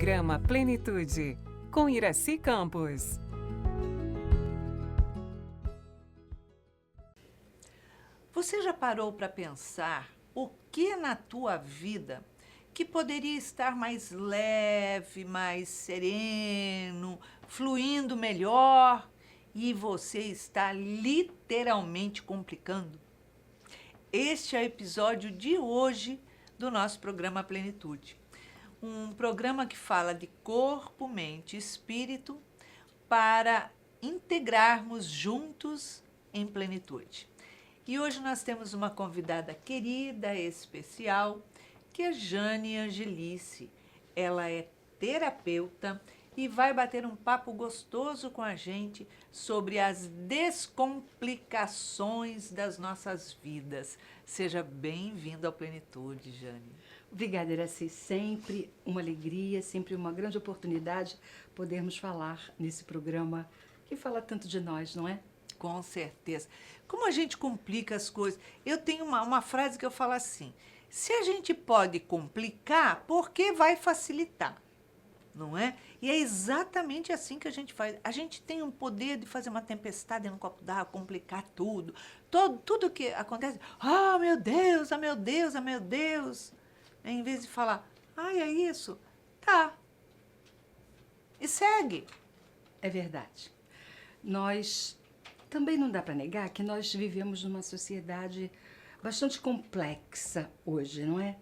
Programa Plenitude, com Iraci Campos. Você já parou para pensar o que na tua vida que poderia estar mais leve, mais sereno, fluindo melhor e você está literalmente complicando? Este é o episódio de hoje do nosso programa Plenitude. Um programa que fala de corpo, mente e espírito para integrarmos juntos em plenitude. E hoje nós temos uma convidada querida, especial, que é Jane Angelice. Ela é terapeuta e vai bater um papo gostoso com a gente sobre as descomplicações das nossas vidas. Seja bem-vinda ao Plenitude, Jane. Obrigada, Iraci. Sempre uma alegria, sempre uma grande oportunidade podermos falar nesse programa que fala tanto de nós, não é? Com certeza. Como a gente complica as coisas? Eu tenho uma frase que eu falo assim: se a gente pode complicar, por que vai facilitar? Não é? E é exatamente assim que a gente faz. A gente tem um poder de fazer uma tempestade num copo d'água, complicar tudo. Tudo que acontece, ah, meu Deus, ah, meu Deus, ah, meu Deus. Em vez de falar, ai, é isso, tá. E segue. É verdade. Nós também não dá para negar que nós vivemos numa sociedade bastante complexa hoje, não é?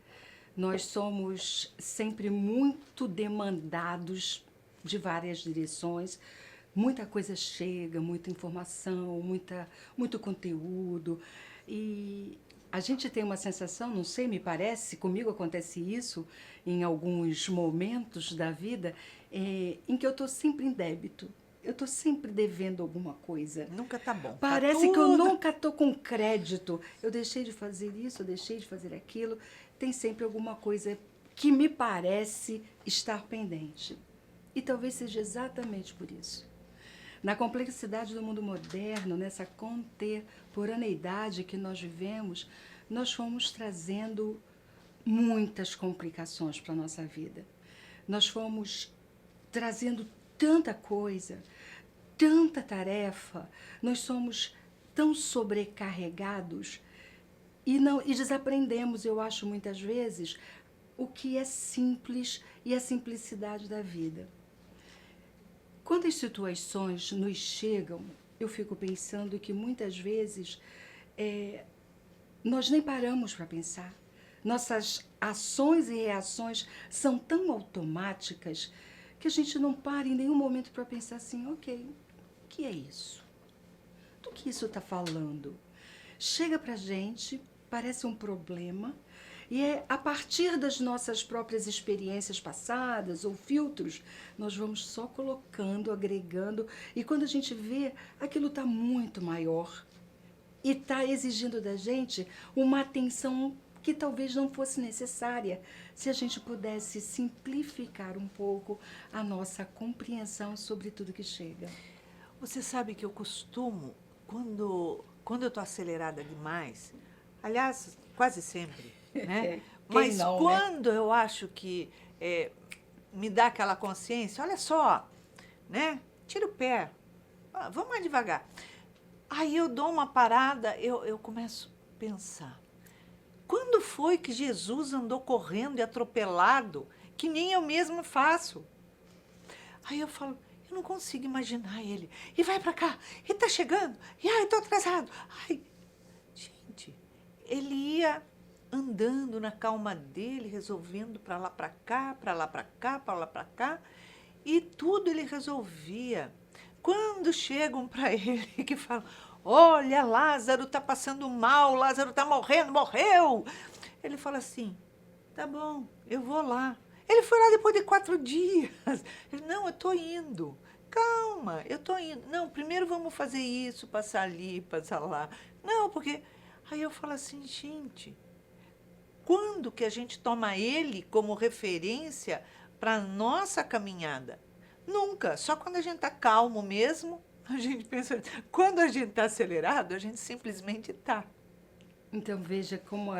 Nós somos sempre muito demandados de várias direções. Muita coisa chega, muita informação, muito conteúdo. E a gente tem uma sensação, não sei, me parece, comigo acontece isso em alguns momentos da vida, em que eu estou sempre em débito. Eu estou sempre devendo alguma coisa. Nunca tá bom. Parece que eu nunca estou com crédito. Eu deixei de fazer isso, eu deixei de fazer aquilo. Tem sempre alguma coisa que me parece estar pendente. E talvez seja exatamente por isso. Na complexidade do mundo moderno, nessa contemporaneidade que nós vivemos, nós fomos trazendo muitas complicações para a nossa vida. Nós fomos trazendo tanta coisa, tanta tarefa, nós somos tão sobrecarregados e desaprendemos, eu acho, muitas vezes, o que é simples e a simplicidade da vida. Quando as situações nos chegam, eu fico pensando que muitas vezes nós nem paramos para pensar. Nossas ações e reações são tão automáticas que a gente não para em nenhum momento para pensar assim, ok, o que é isso? Do que isso está falando? Chega para a gente, parece um problema, e é a partir das nossas próprias experiências passadas ou filtros, nós vamos só colocando, agregando, e quando a gente vê, aquilo está muito maior e está exigindo da gente uma atenção que talvez não fosse necessária se a gente pudesse simplificar um pouco a nossa compreensão sobre tudo que chega. Você sabe que eu costumo, quando eu estou acelerada demais, aliás, quase sempre, né? Mas não, quando eu acho que me dá aquela consciência, olha só, né? Tira o pé, vamos mais devagar. Aí eu dou uma parada, eu começo a pensar. Quando foi que Jesus andou correndo e atropelado, que nem eu mesma faço? Aí eu falo, eu não consigo imaginar ele. E vai pra cá, e tá chegando, e ai, tô atrasado. Ai, gente, ele ia andando na calma dele, resolvendo pra lá pra cá, pra lá pra cá, pra lá pra cá, e tudo ele resolvia. Quando chegam pra ele que falam, olha, Lázaro está passando mal, Lázaro está morrendo, morreu. Ele fala assim, tá bom, eu vou lá. Ele foi lá depois de 4 dias. Ele, não, eu estou indo. Calma, eu estou indo. Não, primeiro vamos fazer isso, passar ali, passar lá. Não, porque... Aí eu falo assim, gente, quando que a gente toma ele como referência para a nossa caminhada? Nunca, só quando a gente está calmo mesmo, a gente pensa, quando a gente está acelerado, a gente simplesmente está. Então veja como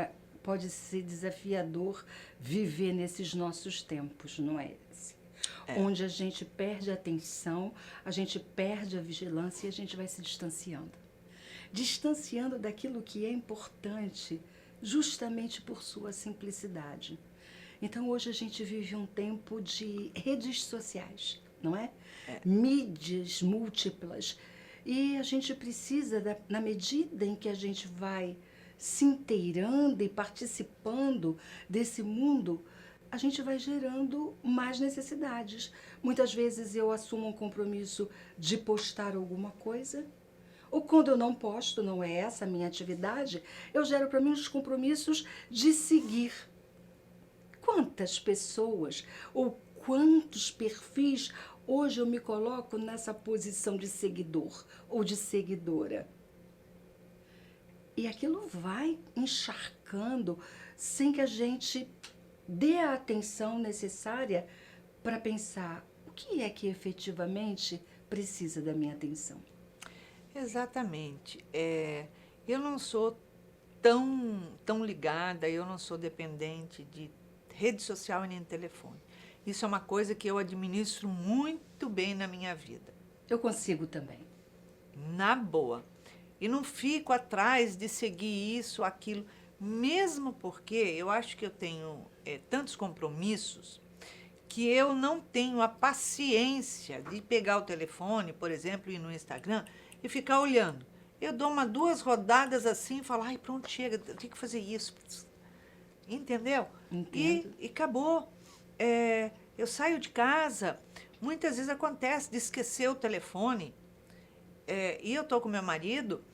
pode ser desafiador viver nesses nossos tempos, não é? onde a gente perde a atenção, a gente perde a vigilância e a gente vai se distanciando. Distanciando daquilo que é importante, justamente por sua simplicidade. Então, hoje a gente vive um tempo de redes sociais, não é? Mídias múltiplas. E a gente precisa, na medida em que a gente vai se inteirando e participando desse mundo, a gente vai gerando mais necessidades. Muitas vezes eu assumo um compromisso de postar alguma coisa, ou quando eu não posto, não é essa a minha atividade, eu gero para mim os compromissos de seguir. Quantas pessoas ou quantos perfis hoje eu me coloco nessa posição de seguidor ou de seguidora? E aquilo vai encharcando sem que a gente dê a atenção necessária para pensar o que é que efetivamente precisa da minha atenção. Exatamente. Eu não sou tão ligada, eu não sou dependente de rede social e nem de telefone. Isso é uma coisa que eu administro muito bem na minha vida. Eu consigo também. Na boa. E não fico atrás de seguir isso, aquilo, mesmo porque eu acho que eu tenho tantos compromissos que eu não tenho a paciência de pegar o telefone, por exemplo, ir no Instagram e ficar olhando. Eu dou duas rodadas assim e falo, ai, pronto, chega, eu tenho que fazer isso. Entendeu? Entendo. E acabou. Eu saio de casa, muitas vezes acontece de esquecer o telefone, e eu estou com meu marido,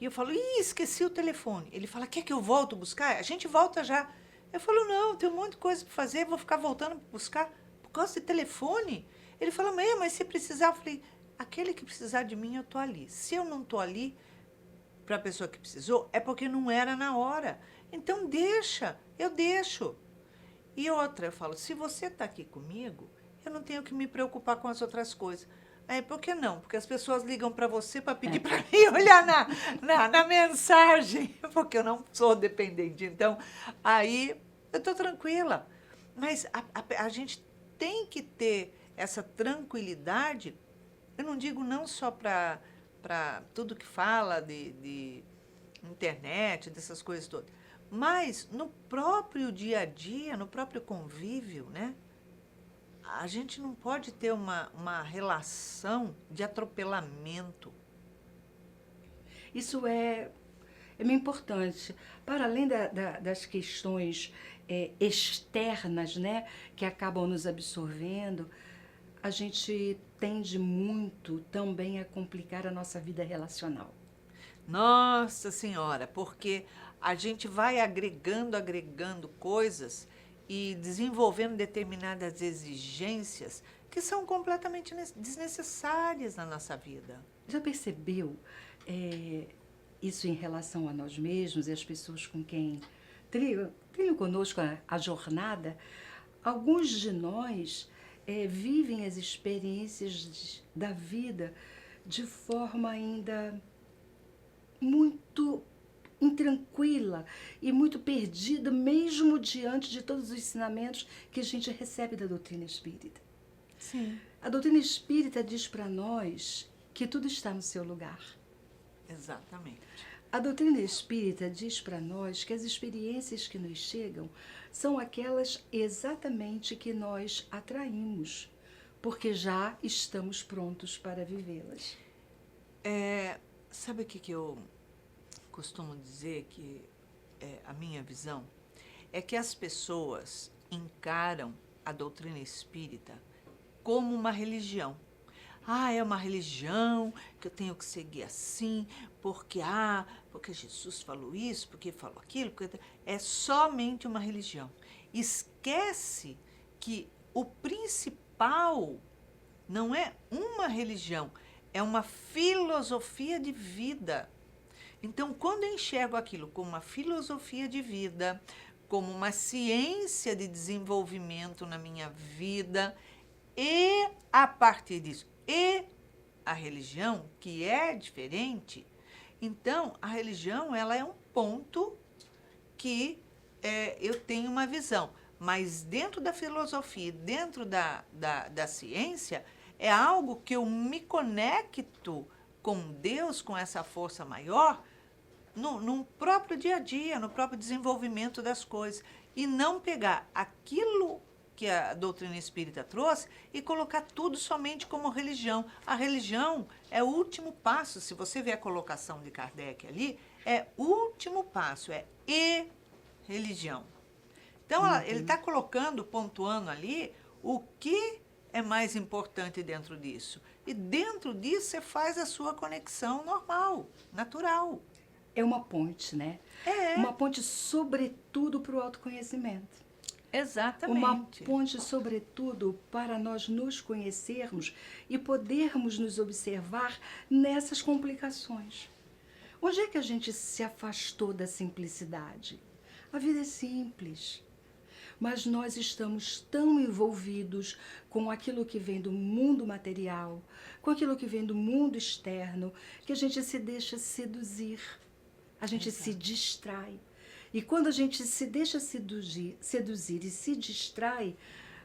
e eu falo, esqueci o telefone. Ele fala, quer que eu volto buscar? A gente volta já. Eu falo, não, tem um monte de coisa para fazer, vou ficar voltando para buscar por causa de telefone. Ele fala, mas se precisar, eu falei, aquele que precisar de mim, eu estou ali. Se eu não estou ali para a pessoa que precisou, é porque não era na hora. Então deixa, eu deixo. E outra, eu falo, se você está aqui comigo, eu não tenho que me preocupar com as outras coisas. Aí, por que não? Porque as pessoas ligam para você para pedir para mim olhar na mensagem, porque eu não sou dependente. Então, aí eu estou tranquila. Mas a gente tem que ter essa tranquilidade, eu não digo não só para tudo que fala de internet, dessas coisas todas, mas no próprio dia a dia, no próprio convívio, né? A gente não pode ter uma relação de atropelamento. Isso é bem importante. Para além das questões externas, né, que acabam nos absorvendo, a gente tende muito também a complicar a nossa vida relacional. Nossa Senhora, porque a gente vai agregando coisas e desenvolvendo determinadas exigências que são completamente desnecessárias na nossa vida. Já percebeu isso em relação a nós mesmos e as pessoas com quem trilham conosco a jornada? Alguns de nós vivem as experiências da vida de forma ainda muito intranquila e muito perdida, mesmo diante de todos os ensinamentos que a gente recebe da doutrina espírita. Sim. A doutrina espírita diz para nós que tudo está no seu lugar. Exatamente. A doutrina espírita diz para nós que as experiências que nos chegam são aquelas exatamente que nós atraímos, porque já estamos prontos para vivê-las. Sabe o que eu costumo dizer, que a minha visão? É que as pessoas encaram a doutrina espírita como uma religião. É uma religião que eu tenho que seguir assim, porque Jesus falou isso, porque falou aquilo. É somente uma religião. Esquece que o principal não é uma religião, é uma filosofia de vida. Então, quando eu enxergo aquilo como uma filosofia de vida, como uma ciência de desenvolvimento na minha vida, e a partir disso, e a religião, que é diferente, então a religião ela é um ponto que eu tenho uma visão. Mas dentro da filosofia, dentro da ciência, é algo que eu me conecto com Deus, com essa força maior, no próprio dia a dia, no próprio desenvolvimento das coisas. E não pegar aquilo que a doutrina espírita trouxe e colocar tudo somente como religião. A religião é o último passo. Se você ver a colocação de Kardec ali, é o último passo, é religião. Então, ele está colocando, pontuando ali, o que é mais importante dentro disso. E dentro disso você faz a sua conexão normal, natural. É uma ponte, né? É. Uma ponte, sobretudo, para o autoconhecimento. Exatamente. Uma ponte, sobretudo, para nós nos conhecermos e podermos nos observar nessas complicações. Onde é que a gente se afastou da simplicidade? A vida é simples. Mas nós estamos tão envolvidos com aquilo que vem do mundo material, com aquilo que vem do mundo externo, que a gente se deixa seduzir, a gente se distrai. E quando a gente se deixa seduzir e se distrai,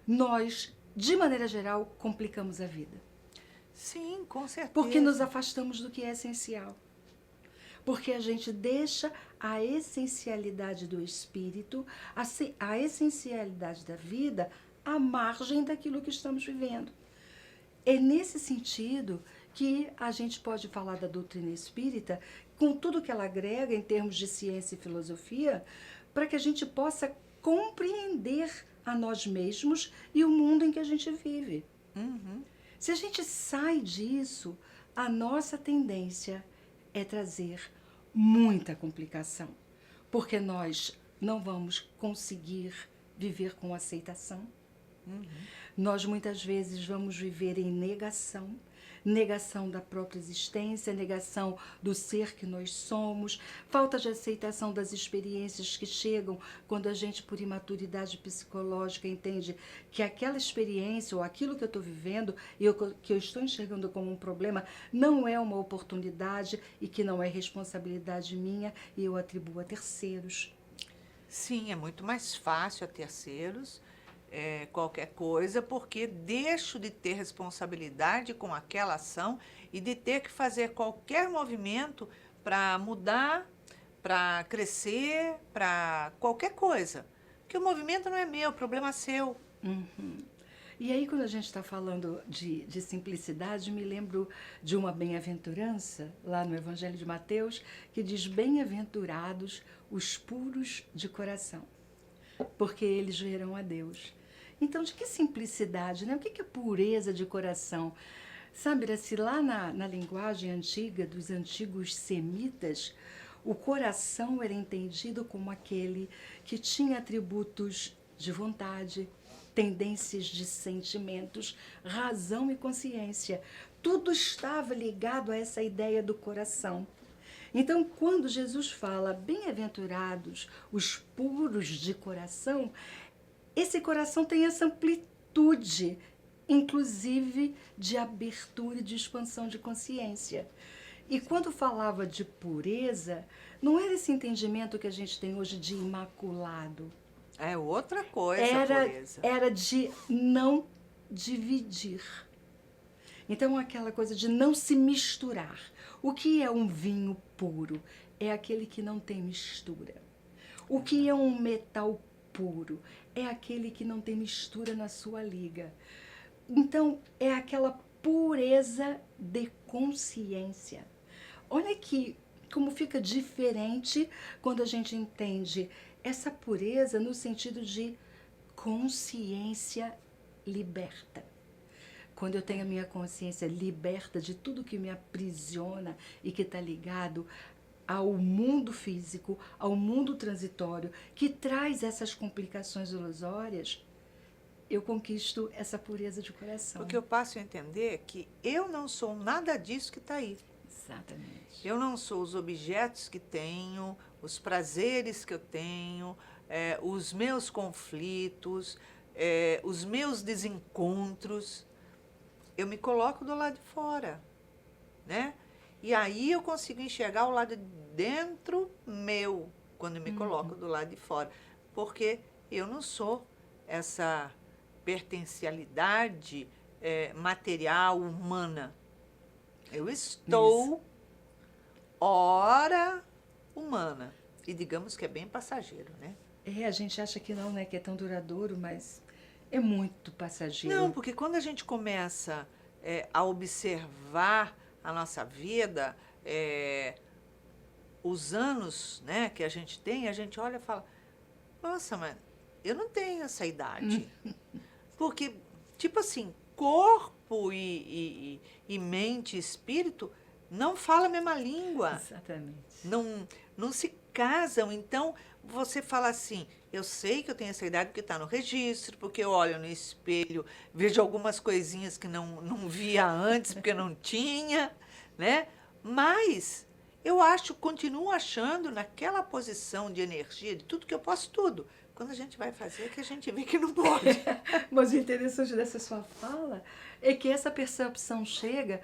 nós, de maneira geral, complicamos a vida. Sim, com certeza. Porque nos afastamos do que é essencial. Porque a gente deixa a essencialidade do espírito, a essencialidade da vida, à margem daquilo que estamos vivendo. É nesse sentido que a gente pode falar da doutrina espírita, com tudo que ela agrega em termos de ciência e filosofia, para que a gente possa compreender a nós mesmos e o mundo em que a gente vive. Uhum. Se a gente sai disso, a nossa tendência é trazer muita complicação, porque nós não vamos conseguir viver com aceitação. Nós muitas vezes vamos viver em negação, negação da própria existência, negação do ser que nós somos, falta de aceitação das experiências que chegam quando a gente, por imaturidade psicológica, entende que aquela experiência ou aquilo que eu estou vivendo e que eu estou enxergando como um problema não é uma oportunidade e que não é responsabilidade minha e eu atribuo a terceiros. Sim, é muito mais fácil a terceiros qualquer coisa, porque deixo de ter responsabilidade com aquela ação e de ter que fazer qualquer movimento para mudar, para crescer, para qualquer coisa. Porque o movimento não é meu, o problema é seu. E aí, quando a gente está falando de simplicidade, me lembro de uma bem-aventurança, lá no Evangelho de Mateus, que diz: bem-aventurados os puros de coração, porque eles verão a Deus. Então, de que simplicidade, né? O que é pureza de coração? Sabe, Iraci, lá na linguagem antiga dos antigos semitas, o coração era entendido como aquele que tinha atributos de vontade, tendências de sentimentos, razão e consciência. Tudo estava ligado a essa ideia do coração. Então, quando Jesus fala bem-aventurados os puros de coração, esse coração tem essa amplitude, inclusive de abertura e de expansão de consciência. E quando falava de pureza, não era esse entendimento que a gente tem hoje de imaculado. É outra coisa, pureza. Era de não dividir. Então, aquela coisa de não se misturar. O que é um vinho puro? É aquele que não tem mistura. O que é um metal puro? É aquele que não tem mistura na sua liga. Então, é aquela pureza de consciência. Olha que como fica diferente quando a gente entende essa pureza no sentido de consciência liberta. Quando eu tenho a minha consciência liberta de tudo que me aprisiona e que está ligado ao mundo físico, ao mundo transitório, que traz essas complicações ilusórias, eu conquisto essa pureza de coração. Porque eu passo a entender que eu não sou nada disso que está aí. Exatamente. Eu não sou os objetos que tenho, os prazeres que eu tenho, os meus conflitos, os meus desencontros. Eu me coloco do lado de fora, né? E aí eu consigo enxergar o lado de dentro meu, quando eu me coloco do lado de fora. Porque eu não sou essa pertencialidade material, humana. Eu estou, ora, humana. E digamos que é bem passageiro, né? A gente acha que não, né? Que é tão duradouro, mas é muito passageiro. Não, porque quando a gente começa a observar a nossa vida, os anos, né, que a gente tem, a gente olha e fala, nossa, mas eu não tenho essa idade. Porque, tipo assim, corpo e mente e espírito não falam a mesma língua. Exatamente. Não se casam. Então, você fala assim, eu sei que eu tenho essa idade porque está no registro, porque eu olho no espelho, vejo algumas coisinhas que não via antes, porque não tinha, né? Mas eu continuo achando naquela posição de energia, de tudo que eu posso, tudo. Quando a gente vai fazer, que a gente vê que não pode. Mas o interessante dessa sua fala é que essa percepção chega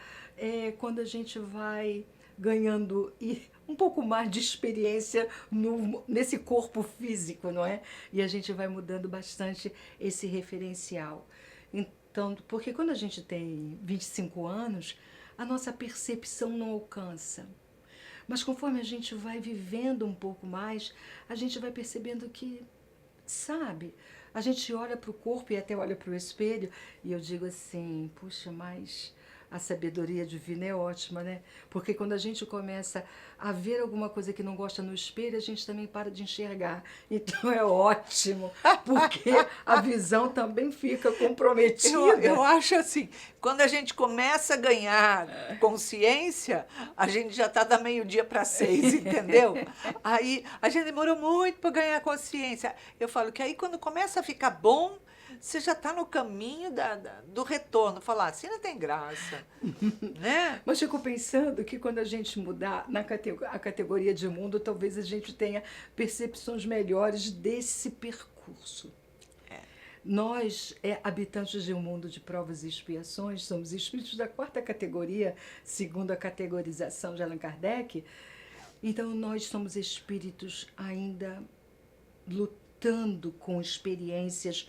quando a gente vai ganhando um pouco mais de experiência nesse corpo físico, não é? E a gente vai mudando bastante esse referencial. Então, porque quando a gente tem 25 anos, a nossa percepção não alcança. Mas conforme a gente vai vivendo um pouco mais, a gente vai percebendo que, sabe, a gente olha para o corpo e até olha para o espelho e eu digo assim, puxa, mas a sabedoria divina é ótima, né? Porque quando a gente começa a ver alguma coisa que não gosta no espelho, a gente também para de enxergar. Então é ótimo, porque a visão também fica comprometida. Eu acho assim, quando a gente começa a ganhar consciência, a gente já está da 12:30, entendeu? Aí a gente demorou muito para ganhar consciência. Eu falo que aí quando começa a ficar bom, você já está no caminho do retorno. Falar assim não tem graça, né? Mas fico pensando que quando a gente mudar a categoria de mundo, talvez a gente tenha percepções melhores desse percurso. Nós, habitantes de um mundo de provas e expiações, somos espíritos da 4ª categoria, segundo a categorização de Allan Kardec. Então, nós somos espíritos ainda lutando com experiências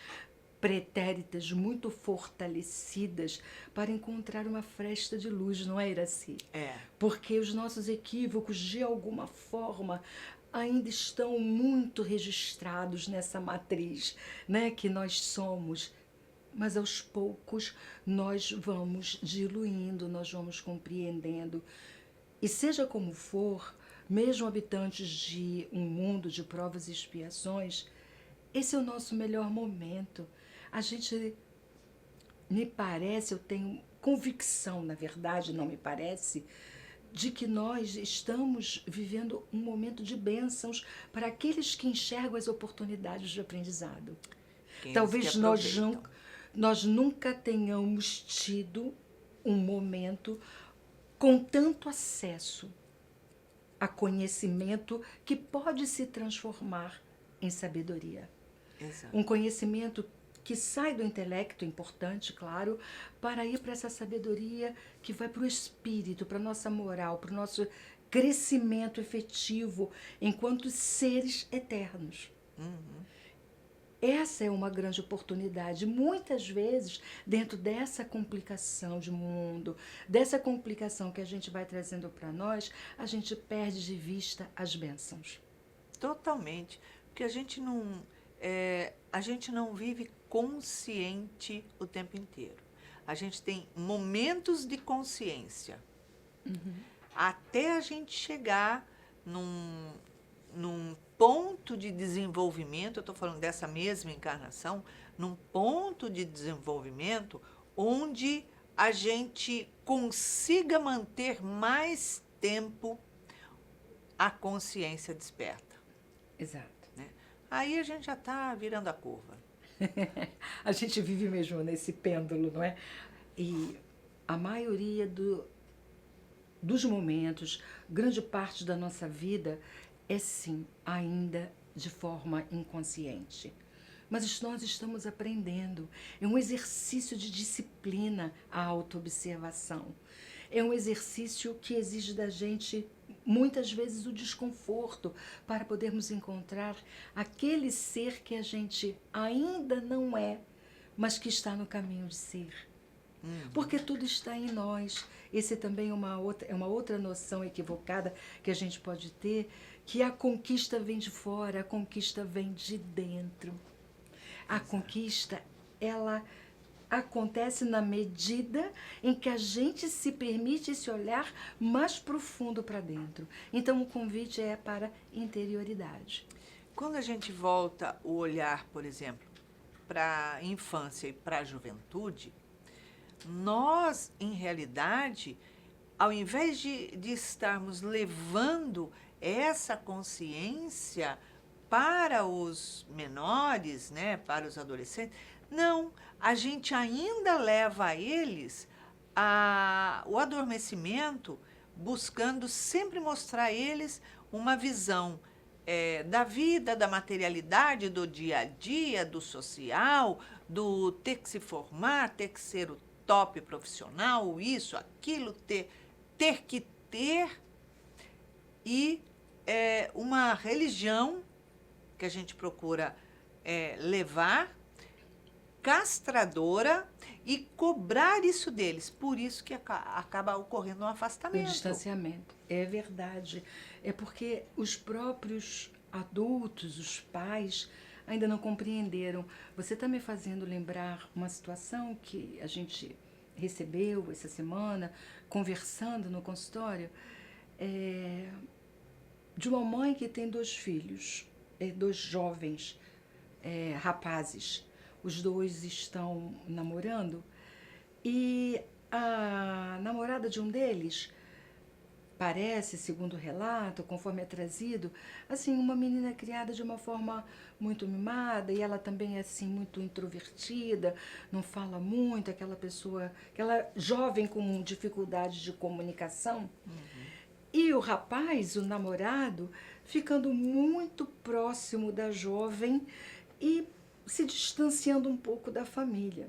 pretéritas muito fortalecidas para encontrar uma fresta de luz, não é, Iraci? Porque os nossos equívocos, de alguma forma, ainda estão muito registrados nessa matriz, né, que nós somos. Mas aos poucos nós vamos diluindo, nós vamos compreendendo. E seja como for, mesmo habitantes de um mundo de provas e expiações, esse é o nosso melhor momento. A gente, me parece, eu tenho convicção, na verdade, não me parece, de que nós estamos vivendo um momento de bênçãos para aqueles que enxergam as oportunidades de aprendizado. Talvez nós nunca tenhamos tido um momento com tanto acesso a conhecimento que pode se transformar em sabedoria. Exato. Um conhecimento que sai do intelecto, importante, claro, para ir para essa sabedoria que vai para o espírito, para a nossa moral, para o nosso crescimento efetivo enquanto seres eternos. Essa é uma grande oportunidade. Muitas vezes, dentro dessa complicação de mundo, dessa complicação que a gente vai trazendo para nós, a gente perde de vista as bênçãos. Totalmente. Porque a gente não vive consciente o tempo inteiro. A gente tem momentos de consciência. Até a gente chegar num ponto de desenvolvimento, eu estou falando dessa mesma encarnação, num ponto de desenvolvimento onde a gente consiga manter mais tempo a consciência desperta. Exato. Aí a gente já está virando a curva. A gente vive mesmo nesse pêndulo, não é? E a maioria dos momentos, grande parte da nossa vida, é sim, ainda de forma inconsciente. Mas nós estamos aprendendo. É um exercício de disciplina a autoobservação. É um exercício que exige da gente muitas vezes o desconforto para podermos encontrar aquele ser que a gente ainda não é, mas que está no caminho de ser. Porque tudo está em nós. Esse também é uma outra noção equivocada que a gente pode ter, que a conquista vem de fora, a conquista vem de dentro. A conquista, ela acontece na medida em que a gente se permite esse olhar mais profundo para dentro. Então, o convite é para interioridade. Quando a gente volta o olhar, por exemplo, para a infância e para a juventude, nós, em realidade, ao invés de estarmos levando essa consciência para os menores, né, para os adolescentes, não, a gente ainda leva a eles o adormecimento, buscando sempre mostrar a eles uma visão da vida, da materialidade, do dia a dia, do social, do ter que se formar, ter que ser o top profissional, isso, aquilo, ter que ter, e uma religião que a gente procura levar, castradora, e cobrar isso deles. Por isso que acaba ocorrendo um O afastamento. distanciamento. É verdade. É porque os próprios adultos, os pais, ainda não compreenderam. Você está me fazendo lembrar uma situação que a gente recebeu essa semana, conversando no consultório, de uma mãe que tem 2 filhos, 2 jovens rapazes. Os 2 estão namorando e a namorada de um deles parece, segundo o relato, conforme é trazido, assim, uma menina criada de uma forma muito mimada, e ela também é assim muito introvertida, não fala muito, aquela pessoa, aquela jovem com dificuldade de comunicação. E o rapaz, o namorado, ficando muito próximo da jovem e se distanciando um pouco da família.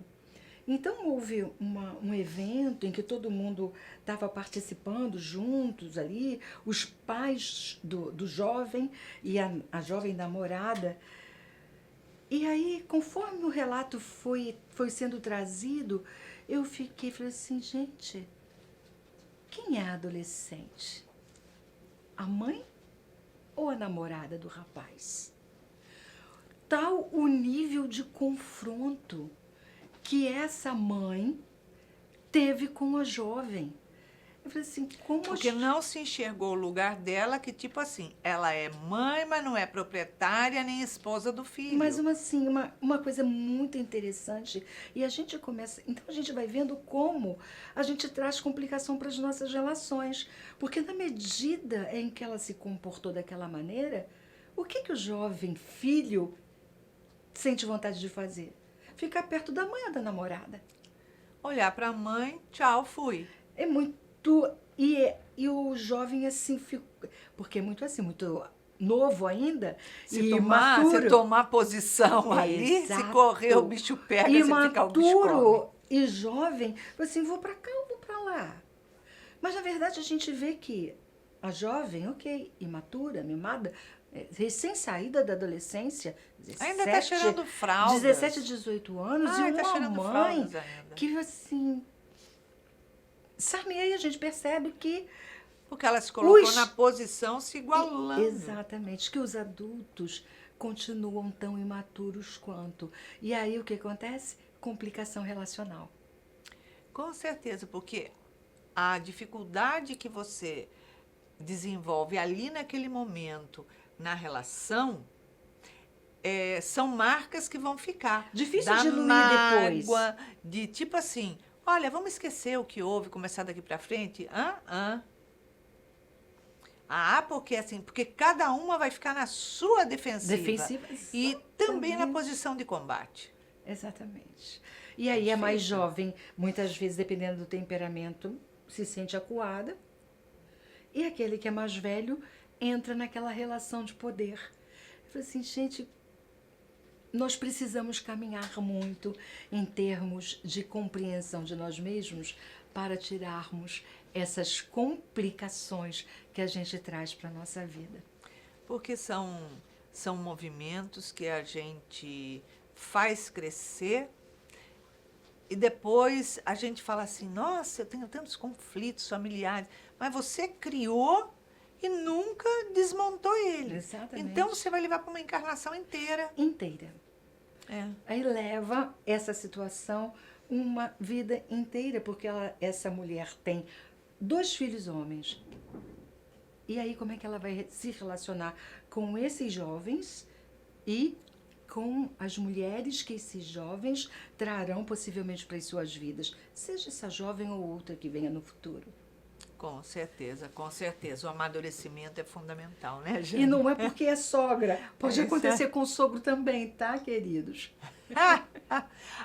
Então, houve um evento em que todo mundo estava participando juntos ali, os pais do jovem e a jovem namorada. E aí, conforme o relato foi sendo trazido, eu falei assim, gente, quem é a adolescente? A mãe ou a namorada do rapaz? Tal o nível de confronto que essa mãe teve com a jovem. Eu falei assim, como... Porque não se enxergou o lugar dela, que tipo assim, ela é mãe, mas não é proprietária nem esposa do filho. Mas uma coisa muito interessante, e a gente começa, então a gente vai vendo como a gente traz complicação para as nossas relações, porque na medida em que ela se comportou daquela maneira, o que o jovem filho sente vontade de fazer? Ficar perto da mãe ou da namorada. Olhar para a mãe, tchau, fui. É muito... E o jovem, assim, porque é muito assim, muito novo ainda, Se imaturo. tomar posição ali, Exato. se correr, o bicho pega, se ficar, o bicho Imaturo come. e jovem, assim, vou para cá ou vou para lá. Mas, na verdade, a gente vê que a jovem, ok, imatura, mimada, recém-saída da adolescência, 17, Ainda está cheirando fraldas. 17, 18 anos, e tá uma cheirando mãe fraldas ainda. que, assim... Sabe, aí a gente percebe que... Porque ela se colocou na posição se igualando. Exatamente, que os adultos continuam tão imaturos quanto. E aí o que acontece? Complicação relacional. Com certeza, porque a dificuldade que você desenvolve ali naquele momento na relação são marcas que vão ficar. Difícil da diluir mágoa, depois. de tipo assim, olha, vamos esquecer o que houve, começar daqui para frente? Porque assim, porque cada uma vai ficar na sua defensiva. E também na posição de combate. Exatamente. E aí a mais jovem, muitas vezes, dependendo do temperamento, se sente acuada. E aquele que é mais velho entra naquela relação de poder. Eu falei assim, gente, nós precisamos caminhar muito em termos de compreensão de nós mesmos para tirarmos essas complicações que a gente traz para a nossa vida. Porque são movimentos que a gente faz crescer e depois a gente fala assim, nossa, eu tenho tantos conflitos familiares, mas você criou e nunca desmontou ele. Exatamente. Então você vai levar para uma encarnação inteira. Inteira. É. Aí leva essa situação uma vida inteira, porque essa mulher tem 2 filhos homens. E aí como é que ela vai se relacionar com esses jovens e com as mulheres que esses jovens trarão possivelmente para as suas vidas, seja essa jovem ou outra que venha no futuro. Com certeza, com certeza. O amadurecimento é fundamental, né, Jane? E não é porque é sogra, pode É, acontecer com o sogro também, tá, queridos?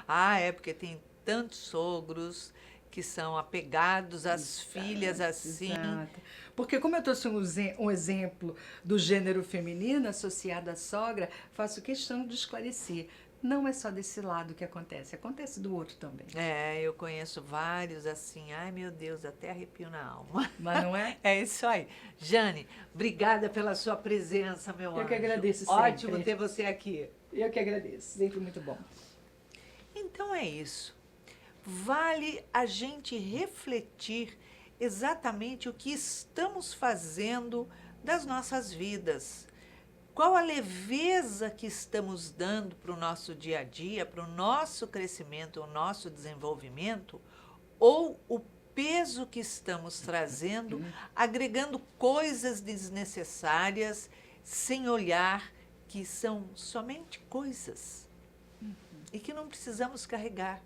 É porque tem tantos sogros que são apegados às filhas assim. Exato. Porque como eu trouxe um exemplo do gênero feminino associado à sogra, faço questão de esclarecer. Não é só desse lado que acontece do outro também. Eu conheço vários assim. Ai, meu Deus, até arrepio na alma. Mas não é? É isso aí. Jane, obrigada pela sua presença, meu anjo. Eu que agradeço sempre. Ótimo ter você aqui. Eu que agradeço, sempre muito bom. Então é isso. Vale a gente refletir exatamente o que estamos fazendo das nossas vidas. Qual a leveza que estamos dando para o nosso dia a dia, para o nosso crescimento, o nosso desenvolvimento, ou o peso que estamos trazendo, agregando coisas desnecessárias, sem olhar que são somente coisas e que não precisamos carregar.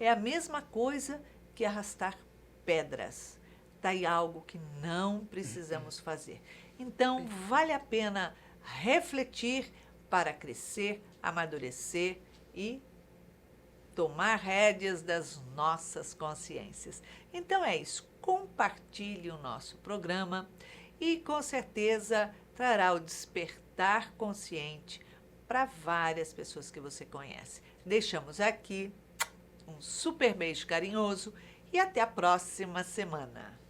É a mesma coisa que arrastar pedras. Está aí algo que não precisamos fazer. Então, vale a pena refletir para crescer, amadurecer e tomar rédeas das nossas consciências. Então é isso. Compartilhe o nosso programa e, com certeza, trará o despertar consciente para várias pessoas que você conhece. Deixamos aqui um super beijo carinhoso e até a próxima semana.